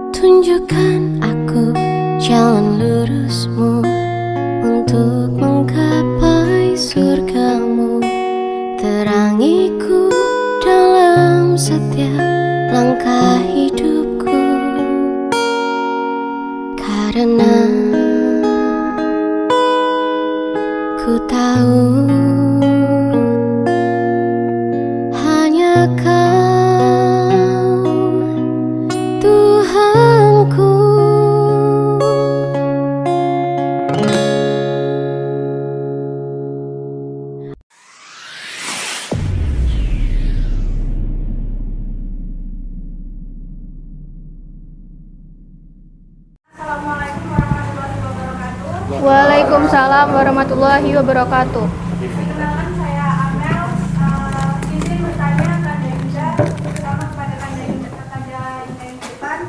Tunjukkan aku jalan lurusmu untuk menggapai surgamu. Terangiku dalam setiap langkah hidupku, karena ku tahu hanya Kau Tuhanku. Waalaikumsalam warahmatullahi wabarakatuh. Perkenalkan, saya Amel. Izin bertanya Kanda Yuda, terutama kepada Kanda Intan,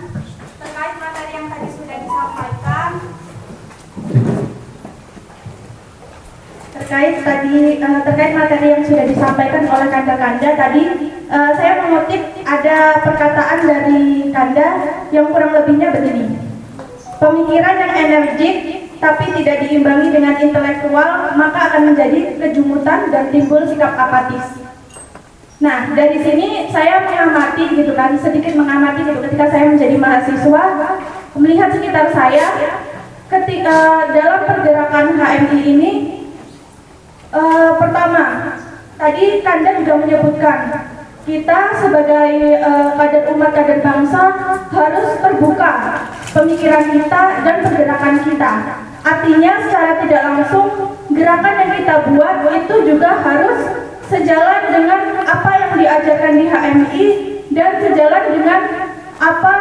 terkait materi yang tadi sudah disampaikan. Terkait materi yang sudah disampaikan oleh Kanda tadi, saya mengutip ada perkataan dari Kanda yang kurang lebihnya begini. Pemikiran yang energik tapi tidak diimbangi dengan intelektual, maka akan menjadi kejumutan dan timbul sikap apatis. Nah, dari sini saya mengamati gitu kan, sedikit mengamati gitu ketika saya menjadi mahasiswa, melihat sekitar saya ketika dalam pergerakan HMI ini. Pertama, tadi Kanda juga menyebutkan kita sebagai kader umat, kader bangsa harus terbuka pemikiran kita dan pergerakan kita. Artinya secara tidak langsung gerakan yang kita buat itu juga harus sejalan dengan apa yang diajarkan di HMI dan sejalan dengan apa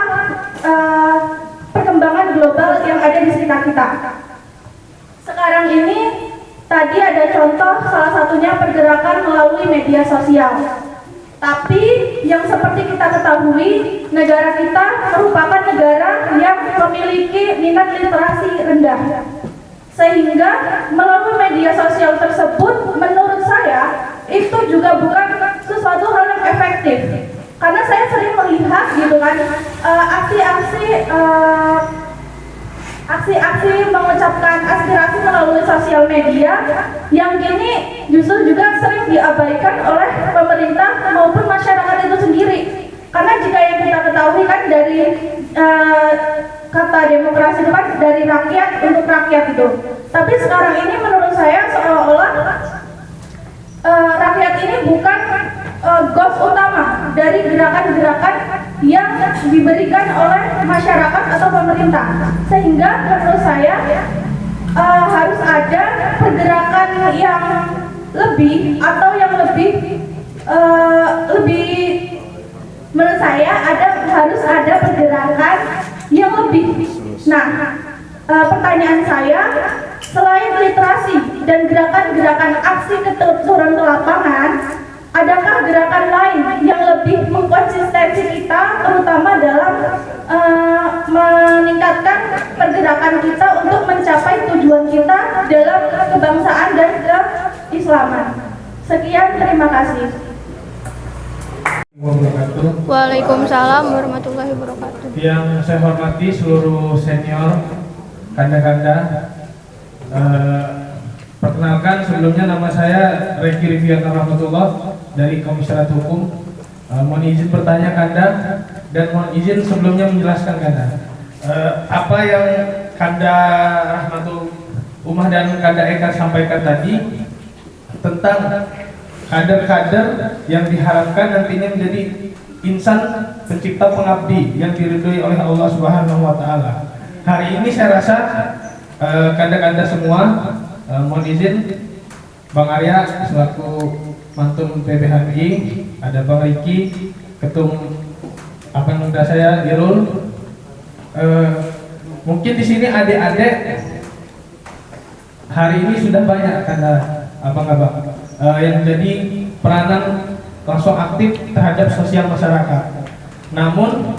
perkembangan global yang ada di sekitar kita. Sekarang ini tadi ada contoh, salah satunya pergerakan melalui media sosial. Tapi yang seperti kita ketahui, negara kita merupakan negara yang memiliki minat literasi rendah. Sehingga melalui media sosial tersebut, menurut saya, itu juga bukan sesuatu hal yang efektif. Karena saya sering melihat gitu kan, aksi-aksi mengucapkan aspirasi melalui sosial media yang kini justru juga sering diabaikan oleh pemerintah maupun masyarakat itu sendiri. Karena jika yang kita ketahui kan dari kata demokrasi itu kan dari rakyat untuk rakyat itu. Tapi sekarang ini menurut saya seolah-olah rakyat ini bukan goals utama dari gerakan-gerakan yang diberikan oleh masyarakat atau pemerintah, sehingga menurut saya harus ada pergerakan yang lebih atau yang lebih menurut saya harus ada pergerakan yang lebih. Nah, pertanyaan saya, selain literasi dan gerakan-gerakan aksi turun ke lapangan, adakah gerakan lain yang lebih mengkonsistensi kita, terutama dalam meningkatkan pergerakan kita untuk mencapai tujuan kita dalam kebangsaan dan keislaman? Sekian, terima kasih. Waalaikumsalam warahmatullahi wabarakatuh. Yang saya hormati seluruh senior, Kanda-Kanda. Perkenalkan, sebelumnya nama saya Reki Riviana Rahmatullah dari Komisariat Hukum. Mohon izin bertanya Kanda, dan mohon izin sebelumnya menjelaskan Kanda. Apa yang Kanda Rahmatul Umah dan Kanda Eka sampaikan tadi tentang kader-kader yang diharapkan nantinya menjadi insan pencipta pengabdi yang diridhoi oleh Allah Subhanahu wa taala. Hari ini saya rasa Kanda-Kanda semua, mohon izin Bang Arya selaku Mantun PBHMI, ada Bang Riki, Ketum muda saya Irul. Mungkin di sini adik-adik hari ini sudah banyak karena abang-abang yang menjadi peranan langsung aktif terhadap sosial masyarakat. Namun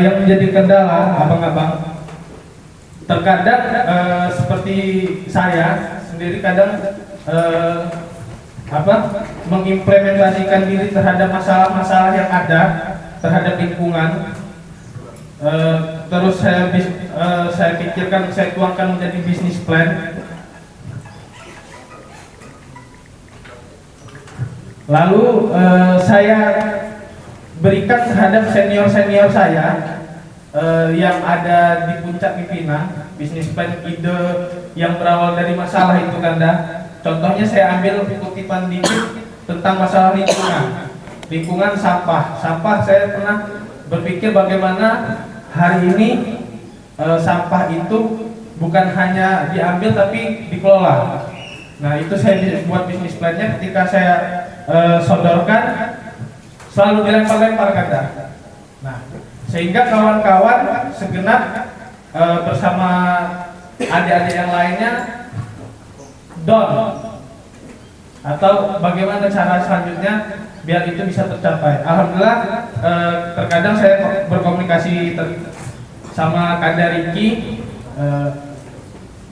yang menjadi kendala abang-abang, terkadang seperti saya sendiri kadang mengimplementasikan diri terhadap masalah-masalah yang ada terhadap lingkungan. terus saya pikirkan, saya tuangkan menjadi bisnis plan. Lalu saya berikan terhadap senior-senior saya yang ada di puncak pimpinan bisnis plan ide yang berawal dari masalah itu Kanda. Contohnya saya ambil kutipan dikit tentang masalah lingkungan sampah. Saya pernah berpikir bagaimana hari ini sampah itu bukan hanya diambil tapi dikelola. Nah itu saya buat bisnis plan-nya, ketika saya sodorkan selalu dilempar-lempar Kanda. Nah sehingga kawan-kawan segenap bersama adik-adik yang lainnya down, atau bagaimana cara selanjutnya biar itu bisa tercapai. Alhamdulillah terkadang saya berkomunikasi sama Kanda Riki,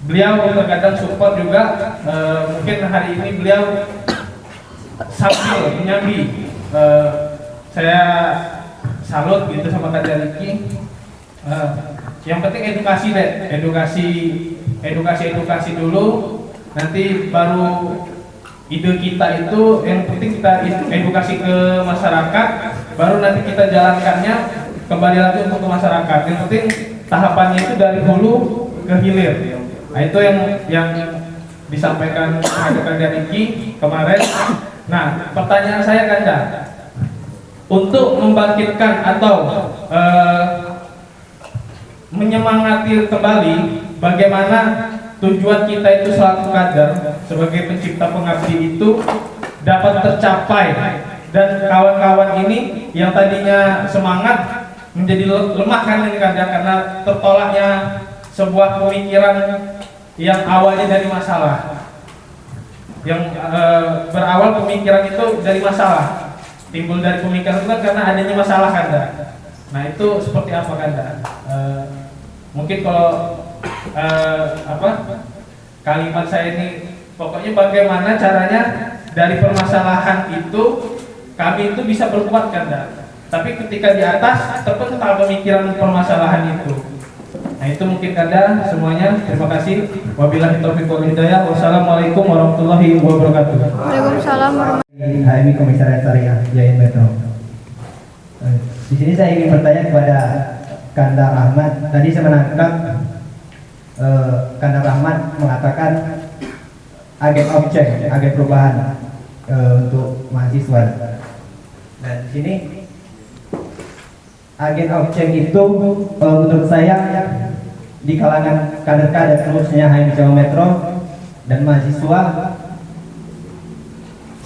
beliau terkadang support juga. Mungkin hari ini beliau sambil menyambi, saya salut gitu sama Kanda Riki. Yang penting edukasi deh, edukasi dulu, nanti baru ide kita itu, yang penting kita edukasi ke masyarakat, baru nanti kita jalankannya kembali lagi untuk ke masyarakat. Yang penting tahapannya itu dari hulu ke hilir. Nah itu yang disampaikan kepada Kanda Riki kemarin. Nah pertanyaan saya Kanda, untuk membangkitkan atau menyemangati kembali bagaimana tujuan kita itu selaku kader sebagai pencipta pengabdi itu dapat tercapai, dan kawan-kawan ini yang tadinya semangat menjadi lemah kan ini karena tertolaknya sebuah pemikiran yang awalnya dari masalah, yang berawal pemikiran itu dari masalah, timbul dari pemikiran itu kan karena adanya masalah Kanda. Nah itu seperti apa Kanda? Mungkin kalau kalimat saya ini pokoknya bagaimana caranya dari permasalahan itu kami itu bisa berkuat Kanda, tapi ketika di atas terpental pemikiran permasalahan itu. Nah itu mungkin Kanda semuanya. Terima kasih. Wabillahi taufiq wal hidayah. Wassalamualaikum warahmatullahi wabarakatuh. Waalaikumsalam warahmatullahi HMI Komisariat Syariah Yain Metro. Di sini saya ingin bertanya kepada Kanda Rahmat. Tadi saya menangkap Kanda Rahmat mengatakan agen objek, agen perubahan untuk mahasiswa. Dan di sini agen objek itu menurut saya di kalangan kader-kader khususnya HMI Jawa Metro dan mahasiswa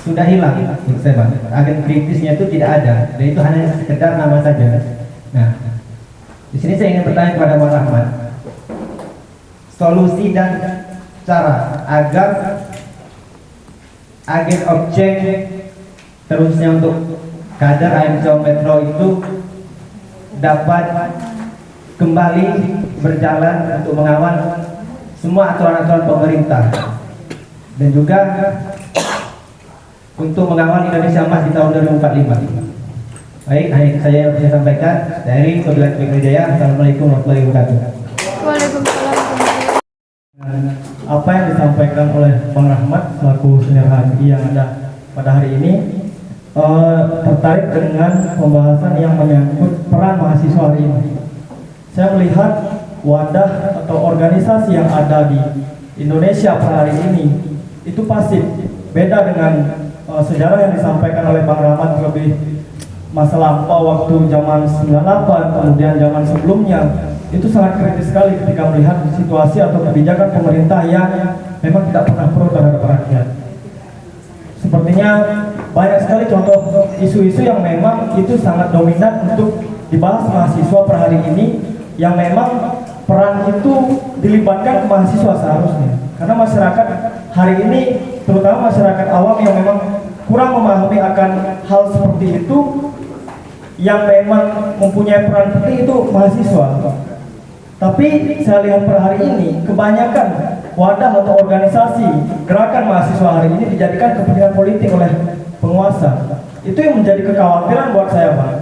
sudah hilang menurut saya Bang. Agen kritisnya itu tidak ada, dan itu hanya sekedar nama saja. Nah, di sini saya ingin bertanya kepada Bang Rahmat, solusi dan cara agar agen objek terusnya untuk kader HMI Jawa Metro itu dapat kembali berjalan untuk mengawal semua aturan-aturan pemerintah dan juga untuk mengawal Indonesia Emas di tahun 2045. Baik, hanya saya yang bisa sampaikan dari Wabillahi taufiq wal hidayah. Assalamualaikum warahmatullahi wabarakatuh. Waalaikumsalam. Apa yang disampaikan oleh Bang Rahmat selaku senior HMI yang ada pada hari ini tertarik dengan pembahasan yang menyangkut peran mahasiswa hari ini. Saya melihat wadah atau organisasi yang ada di Indonesia pada hari ini itu pasif, beda dengan sejarah yang disampaikan oleh Bang Rahmat lebih masa lampau waktu zaman 98, kemudian zaman sebelumnya. Itu sangat kritis sekali ketika melihat situasi atau kebijakan pemerintah yang memang tidak pernah pro terhadap rakyat. Sepertinya banyak sekali contoh isu-isu yang memang itu sangat dominan untuk dibahas mahasiswa per hari ini, yang memang peran itu dilibatkan ke mahasiswa seharusnya. Karena masyarakat hari ini, terutama masyarakat awam yang memang kurang memahami akan hal seperti itu, yang memang mempunyai peran penting itu mahasiswa. Tapi saya lihat per hari ini kebanyakan wadah atau organisasi gerakan mahasiswa hari ini dijadikan kepentingan politik oleh penguasa. Itu yang menjadi kekhawatiran buat saya, Bang.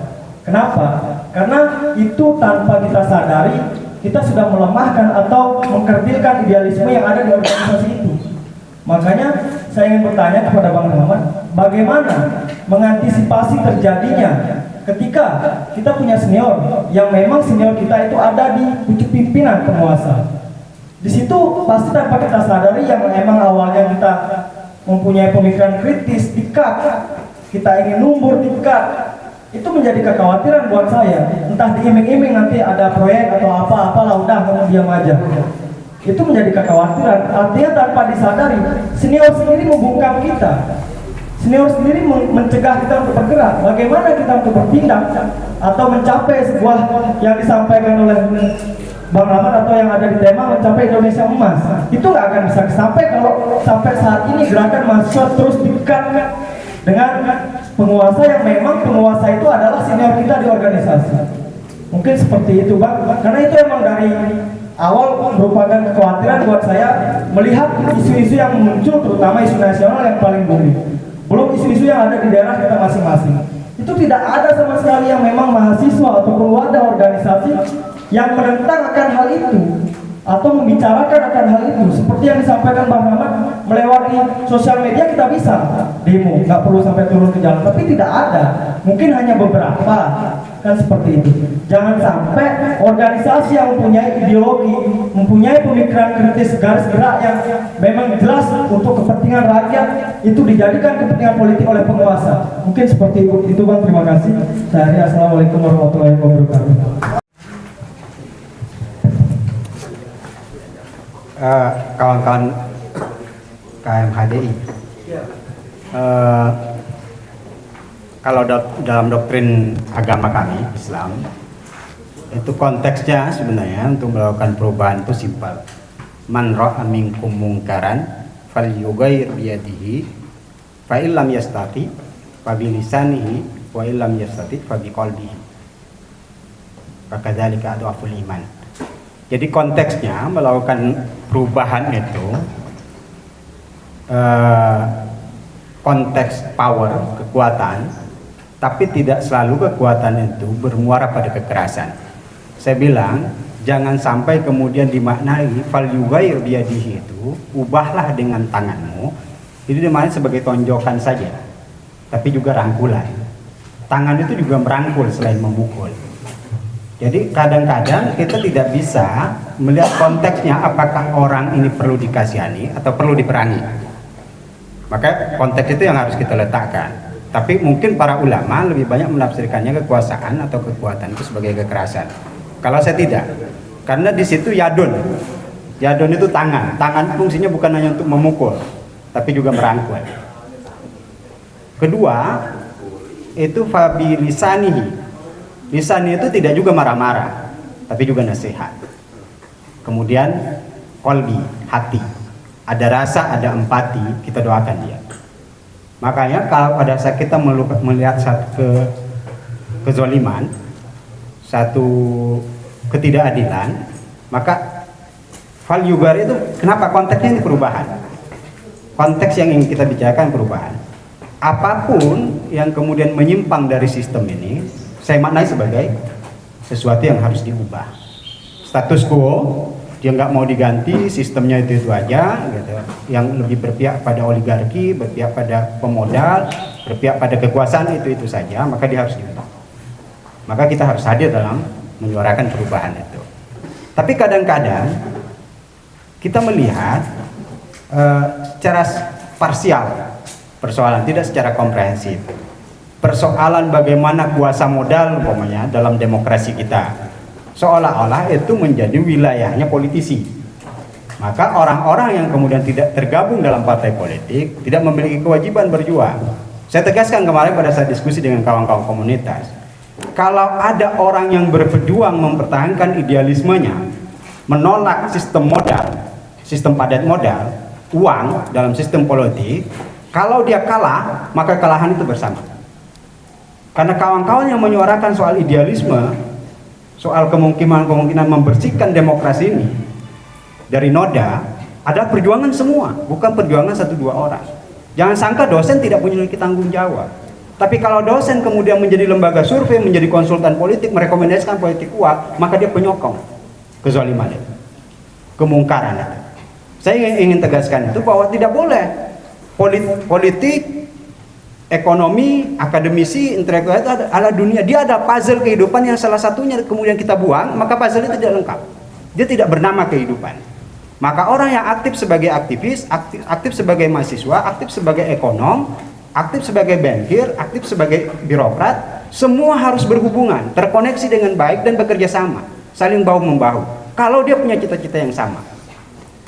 Kenapa? karena itu tanpa kita sadari kita sudah melemahkan atau mengkerdilkan idealisme yang ada di organisasi itu. Makanya saya ingin bertanya kepada Bang Rahmat, bagaimana mengantisipasi terjadinya ketika kita punya senior yang memang senior kita itu ada di pucuk pimpinan penguasa. Di situ pasti tanpa kita sadari yang emang awalnya kita mempunyai pemikiran kritis, dikat, kita ingin lumbur dikat, itu menjadi kekhawatiran buat saya. Entah diiming-iming nanti ada proyek atau apa-apalah, udah kamu diam aja. Itu menjadi kekhawatiran. Artinya tanpa disadari, senior sendiri membungkam kita. Senior sendiri mencegah kita untuk bergerak. Bagaimana kita untuk bertindak atau mencapai sebuah yang disampaikan oleh Bang Rahmat atau yang ada di tema mencapai Indonesia emas. Itu nggak akan bisa sampai kalau sampai saat ini gerakan mahasiswa terus dekat dengan penguasa yang memang penguasa itu adalah senior kita di organisasi. Mungkin seperti itu Bang, karena itu emang dari awal merupakan kekhawatiran buat saya melihat isu-isu yang muncul, terutama isu nasional yang paling booming. Belum isu-isu yang ada di daerah kita masing-masing. Itu tidak ada sama sekali yang memang mahasiswa ataupun wadah organisasi yang menentang akan hal itu atau membicarakan akan hal itu. Seperti yang disampaikan Bang Rahmat, melewati sosial media kita bisa demo, nggak perlu sampai turun ke jalan, tapi tidak ada, mungkin hanya beberapa, kan seperti itu. Jangan sampai organisasi yang mempunyai ideologi, mempunyai pemikiran kritis, garis gerak yang memang jelas untuk kepentingan rakyat, itu dijadikan kepentingan politik oleh penguasa. Mungkin seperti itu Bang, terima kasih. Saya Assalamualaikum warahmatullahi wabarakatuh. Kawan-kawan KMHDI, kalau dalam doktrin agama kami Islam itu konteksnya sebenarnya untuk melakukan perubahan itu simpel. Man ra'a minkum mungkaran falyughayyir biyadihi fa illam yastati fa bilisanihi wa illam yastati fa biqalbihi. Fakadzalika adhaful iman. Jadi konteksnya melakukan perubahan itu konteks power, kekuatan, tapi tidak selalu kekuatan itu bermuara pada kekerasan. Saya bilang jangan sampai kemudian dimaknai fal yughayyir biyadihi itu ubahlah dengan tanganmu. Itu dimaknai sebagai tonjokan saja, tapi juga rangkulan. Tangan itu juga merangkul selain memukul. Jadi kadang-kadang kita tidak bisa melihat konteksnya apakah orang ini perlu dikasihani atau perlu diperangi. Maka konteks itu yang harus kita letakkan. Tapi mungkin para ulama lebih banyak menafsirkannya kekuasaan atau kekuatan itu sebagai kekerasan. Kalau saya tidak, karena di situ yadun. Yadun itu tangan. Tangan fungsinya bukan hanya untuk memukul, tapi juga merangkul. Kedua, itu fabilisanihi. Lisan itu tidak juga marah-marah, tapi juga nasihat. Kemudian kolbi, hati, ada rasa, ada empati, kita doakan dia. Makanya kalau pada saat kita melihat satu kezaliman, satu ketidakadilan, maka fal yughar itu kenapa konteksnya ini perubahan? Konteks yang ingin kita bicarakan perubahan. Apapun yang kemudian menyimpang dari sistem ini, saya maknai sebagai sesuatu yang harus diubah. Status quo, dia nggak mau diganti, sistemnya itu aja, gitu. Yang lebih berpihak pada oligarki, berpihak pada pemodal, berpihak pada kekuasaan itu saja, maka dia harus diubah. Maka kita harus hadir dalam menyuarakan perubahan itu. Tapi kadang-kadang kita melihat secara parsial persoalan, tidak secara komprehensif. Persoalan bagaimana kuasa modal umpamanya dalam demokrasi kita seolah-olah itu menjadi wilayahnya politisi. Maka orang-orang yang kemudian tidak tergabung dalam partai politik tidak memiliki kewajiban berjuang. Saya tegaskan kemarin pada saat diskusi dengan kawan-kawan komunitas, kalau ada orang yang berjuang mempertahankan idealismenya, menolak sistem modal, sistem padat modal, uang dalam sistem politik, kalau dia kalah, maka kekalahan itu bersama. Karena kawan-kawan yang menyuarakan soal idealisme, soal kemungkinan membersihkan demokrasi ini dari noda, ada perjuangan semua, bukan perjuangan 1-2 orang. Jangan sangka dosen tidak punya tanggung jawab. Tapi kalau dosen kemudian menjadi lembaga survei, menjadi konsultan politik, merekomendasikan politik uang, maka dia penyokong kezaliman itu, kemungkaran itu. Saya ingin tegaskan itu bahwa tidak boleh politik, ekonomi, akademisi, intelektual itu adalah dunia. Dia ada puzzle kehidupan yang salah satunya kemudian kita buang, maka puzzle itu tidak lengkap. Dia tidak bernama kehidupan. Maka orang yang aktif sebagai aktivis, aktif sebagai mahasiswa, aktif sebagai ekonom, aktif sebagai bankir, aktif sebagai birokrat, semua harus berhubungan, terkoneksi dengan baik dan bekerja sama, saling bahu-membahu. Kalau dia punya cita-cita yang sama.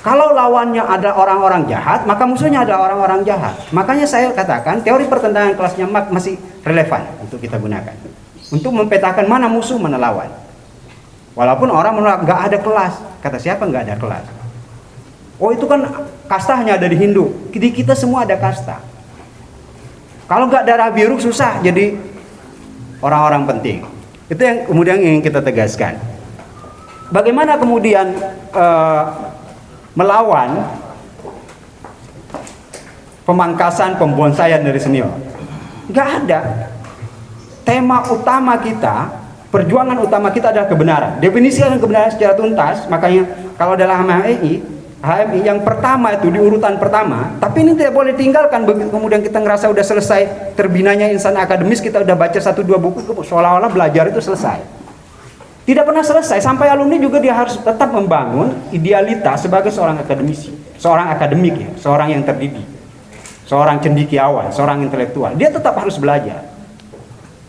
Kalau lawannya ada orang-orang jahat, maka musuhnya ada orang-orang jahat. Makanya saya katakan teori pertentangan kelasnya Marx masih relevan untuk kita gunakan. Untuk mempetakan mana musuh, mana lawan. Walaupun orang menolak, nggak ada kelas. Kata siapa nggak ada kelas? Oh itu kan kasta hanya ada di Hindu. Di kita semua ada kasta. Kalau nggak darah biru susah jadi orang-orang penting. Itu yang kemudian ingin kita tegaskan. Bagaimana kemudian melawan pemangkasan, pembonsaian dari senior? Nggak ada. Tema utama kita, perjuangan utama kita adalah kebenaran. Definisikan kebenaran secara tuntas. Makanya kalau dalam HMI yang pertama itu di urutan pertama, tapi ini tidak boleh tinggalkan. Begitu kemudian kita ngerasa udah selesai terbinanya insan akademis, kita udah baca 1-2 buku, seolah-olah belajar itu selesai. Tidak pernah selesai, sampai alumni juga dia harus tetap membangun idealitas sebagai seorang akademisi, seorang akademik ya, seorang yang terdidik, seorang cendekiawan, seorang intelektual. Dia tetap harus belajar.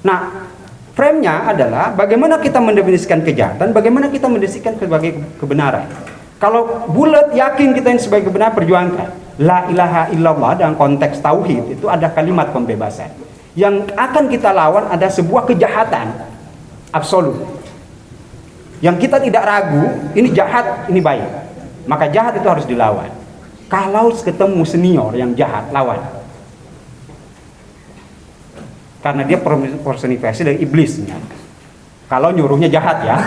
Nah, frame-nya adalah bagaimana kita mendefinisikan kejahatan, bagaimana kita mendefinisikan sebagai kebenaran. Kalau bulat yakin kita ini sebagai kebenaran, perjuangkan. La ilaha illallah dalam konteks tauhid itu ada kalimat pembebasan. Yang akan kita lawan ada sebuah kejahatan absolut. Yang kita tidak ragu, ini jahat, ini baik. Maka jahat itu harus dilawan. Kalau ketemu senior yang jahat, lawan. Karena dia personifikasi dari iblisnya. Kalau nyuruhnya jahat ya,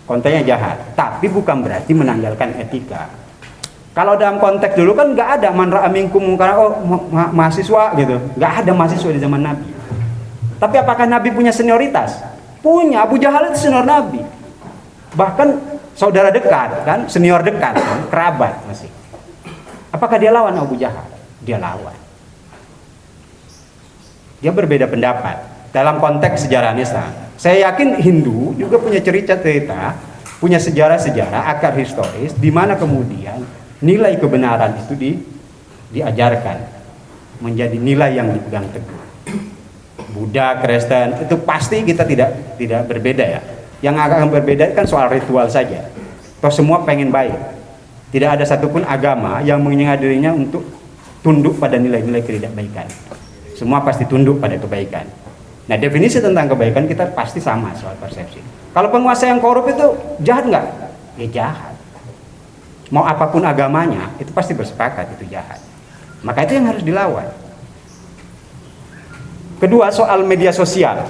kontennya jahat. Tapi bukan berarti menanggalkan etika. Kalau dalam konteks dulu kan nggak ada man ra'a minkum munkaran, oh mahasiswa gitu. Nggak ada mahasiswa di zaman Nabi. Tapi apakah Nabi punya senioritas? Punya. Abu Jahal itu senior Nabi. Bahkan saudara dekat kan, senior dekat kan, kerabat masih. Apakah dia lawan Abu Jahal? Dia lawan. Dia berbeda pendapat dalam konteks sejarah Islam. Saya yakin Hindu juga punya cerita-cerita, punya sejarah-sejarah, akar historis di mana kemudian nilai kebenaran itu diajarkan menjadi nilai yang dipegang teguh. Buddha, Kristen itu pasti kita tidak berbeda ya. Yang akan berbeda kan soal ritual saja. Toh semua pengen baik. Tidak ada satupun agama yang mengingat dirinya untuk tunduk pada nilai-nilai ketidakbaikan. Semua pasti tunduk pada kebaikan. Nah, definisi tentang kebaikan kita pasti sama soal persepsi. Kalau penguasa yang korup itu jahat nggak? Ya jahat. Mau apapun agamanya, itu pasti bersepakat itu jahat. Maka itu yang harus dilawan. Kedua, soal media sosial.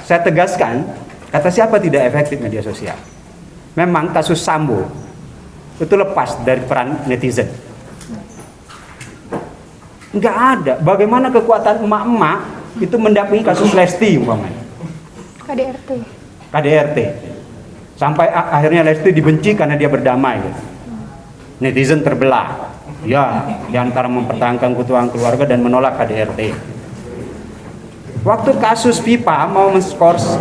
Saya tegaskan, kata siapa tidak efektif media sosial? Memang kasus Sambo itu lepas dari peran netizen. Nggak ada. Bagaimana kekuatan emak-emak itu mendampingi kasus Lesti umpamanya. KDRT. Sampai akhirnya Lesti dibenci karena dia berdamai. Netizen terbelah. Ya, di antara mempertahankan keutuhan keluarga dan menolak KDRT. Waktu kasus FIFA mau men-skors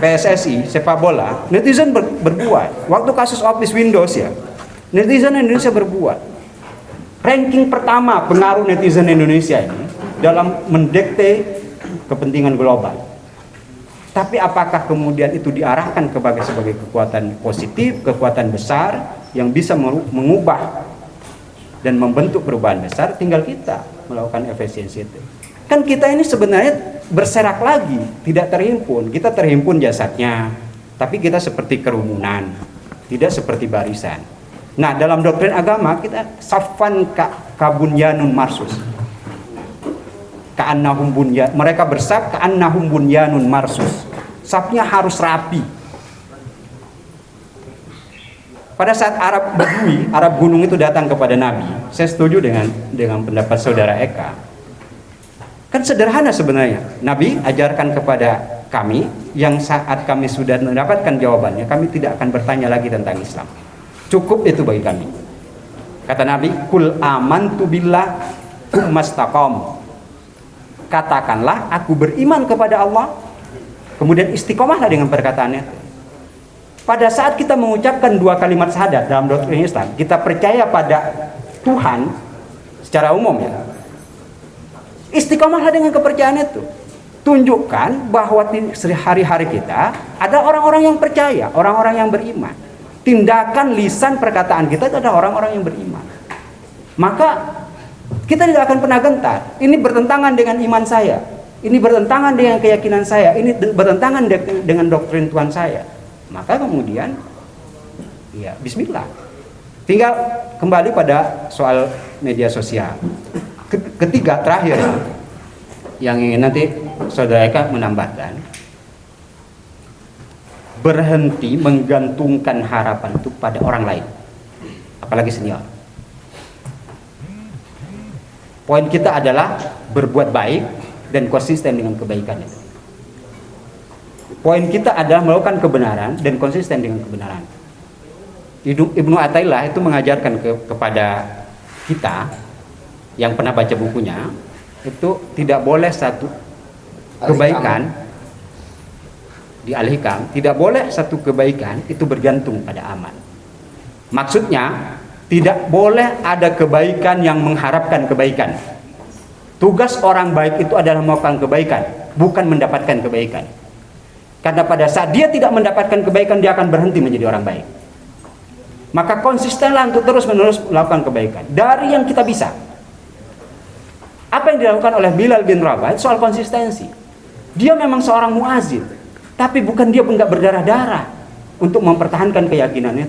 PSSI sepak bola, netizen berbuat. Waktu kasus office Windows ya, netizen Indonesia berbuat. Ranking pertama pengaruh netizen Indonesia ini dalam mendikte kepentingan global. Tapi apakah kemudian itu diarahkan sebagai kekuatan positif, kekuatan besar yang bisa mengubah dan membentuk perubahan besar? Tinggal kita melakukan efisiensi itu. Kan kita ini sebenarnya berserak lagi, tidak terhimpun. Kita terhimpun jasadnya, tapi kita seperti kerumunan, tidak seperti barisan. Nah, dalam doktrin agama kita safan kabunyanun marsus. Ka'annahum bunyan, mereka bersaf ka'annahum bunyanun marsus. Safnya harus rapi. Pada saat Arab Badui, Arab gunung itu datang kepada Nabi, saya setuju dengan pendapat saudara Eka. Kan sederhana sebenarnya. Nabi ajarkan kepada kami yang saat kami sudah mendapatkan jawabannya, kami tidak akan bertanya lagi tentang Islam. Cukup itu bagi kami. Kata Nabi, kul amantu billah tsumastaqam. Katakanlah aku beriman kepada Allah, kemudian istiqomahlah dengan perkataannya. Pada saat kita mengucapkan dua kalimat syahadat dalam doktrin Islam, kita percaya pada Tuhan secara umum ya. Istiqomahlah dengan kepercayaan itu. Tunjukkan bahwa di hari-hari kita ada orang-orang yang percaya, orang-orang yang beriman. Tindakan, lisan, perkataan kita itu ada orang-orang yang beriman. Maka kita tidak akan pernah gentar. Ini bertentangan dengan iman saya. Ini bertentangan dengan keyakinan saya. Ini bertentangan dengan doktrin Tuhan saya. Maka kemudian ya bismillah. Tinggal kembali pada soal media sosial. Ketiga terakhir yang ingin nanti Saudara Eka menambahkan, berhenti menggantungkan harapan itu pada orang lain, apalagi senior. Poin kita adalah berbuat baik dan konsisten dengan kebaikan itu. Poin kita adalah melakukan kebenaran dan konsisten dengan kebenaran. Ibnu Athaillah itu mengajarkan kepada kita yang pernah baca bukunya, itu tidak boleh satu kebaikan di Al-Hikam, tidak boleh satu kebaikan itu bergantung pada amal. Maksudnya, tidak boleh ada kebaikan yang mengharapkan kebaikan. Tugas orang baik itu adalah melakukan kebaikan, bukan mendapatkan kebaikan. Karena pada saat dia tidak mendapatkan kebaikan, dia akan berhenti menjadi orang baik. Maka konsistenlah untuk terus-menerus melakukan kebaikan dari yang kita bisa. Apa yang dilakukan oleh Bilal bin Rabah soal konsistensi. Dia memang seorang muazin, tapi bukan dia nggak berdarah-darah untuk mempertahankan keyakinannya.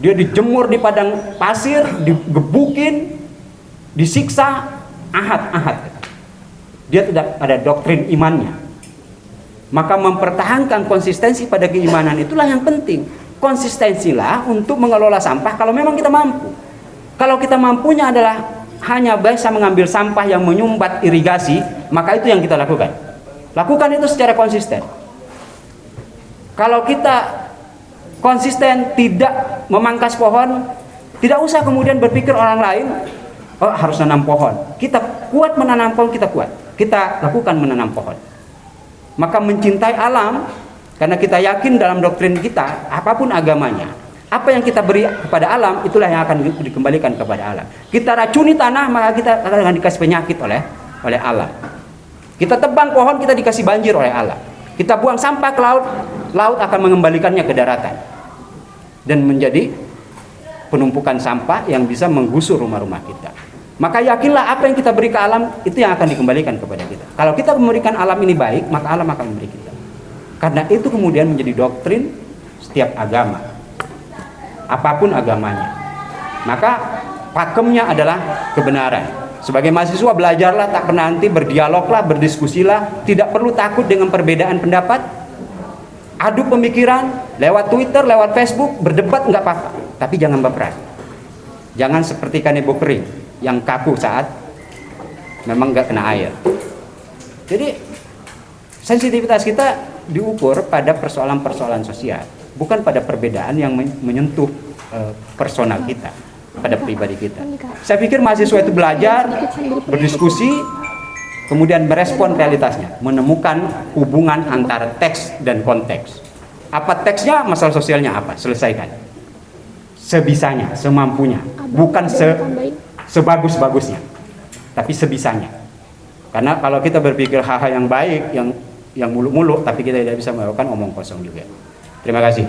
Dia dijemur di padang pasir, digebukin, disiksa, ahad. Dia tidak ada doktrin imannya. Maka mempertahankan konsistensi pada keimanan itulah yang penting. Konsistensilah untuk mengelola sampah kalau memang kita mampu. Kalau kita mampunya adalah hanya bisa mengambil sampah yang menyumbat irigasi, maka itu yang kita lakukan. Lakukan itu secara konsisten. Kalau kita konsisten tidak memangkas pohon, tidak usah kemudian berpikir orang lain, oh harus nanam pohon. Kita kuat menanam pohon, kita kuat. Kita lakukan menanam pohon. Maka mencintai alam, karena kita yakin dalam doktrin kita, apapun agamanya, apa yang kita beri kepada alam, itulah yang akan dikembalikan kepada alam. Kita racuni tanah, maka kita akan dikasih penyakit oleh alam. Kita tebang pohon, kita dikasih banjir oleh alam. Kita buang sampah ke laut, laut akan mengembalikannya ke daratan. Dan menjadi penumpukan sampah yang bisa menggusur rumah-rumah kita. Maka yakinlah apa yang kita beri ke alam, itu yang akan dikembalikan kepada kita. Kalau kita memberikan alam ini baik, maka alam akan memberi kita. Karena itu kemudian menjadi doktrin setiap agama, apapun agamanya. Maka pakemnya adalah kebenaran. Sebagai mahasiswa belajarlah, tak pernah nanti berdialoglah, berdiskusilah, tidak perlu takut dengan perbedaan pendapat. Adu pemikiran lewat Twitter, lewat Facebook, berdebat nggak apa-apa, tapi jangan baperan. Jangan seperti kanebo kering yang kaku saat memang nggak kena air. Jadi sensitivitas kita diukur pada persoalan-persoalan sosial, bukan pada perbedaan yang menyentuh personal kita, pada pribadi kita. Saya pikir mahasiswa itu belajar, berdiskusi, kemudian merespon realitasnya, menemukan hubungan antara teks dan konteks. Apa teksnya, masalah sosialnya apa, selesaikan. Sebisanya, semampunya, bukan sebagus-bagusnya, tapi sebisanya. Karena kalau kita berpikir hal-hal yang baik, yang muluk-muluk, tapi kita tidak bisa melakukan omong kosong juga. Terima kasih.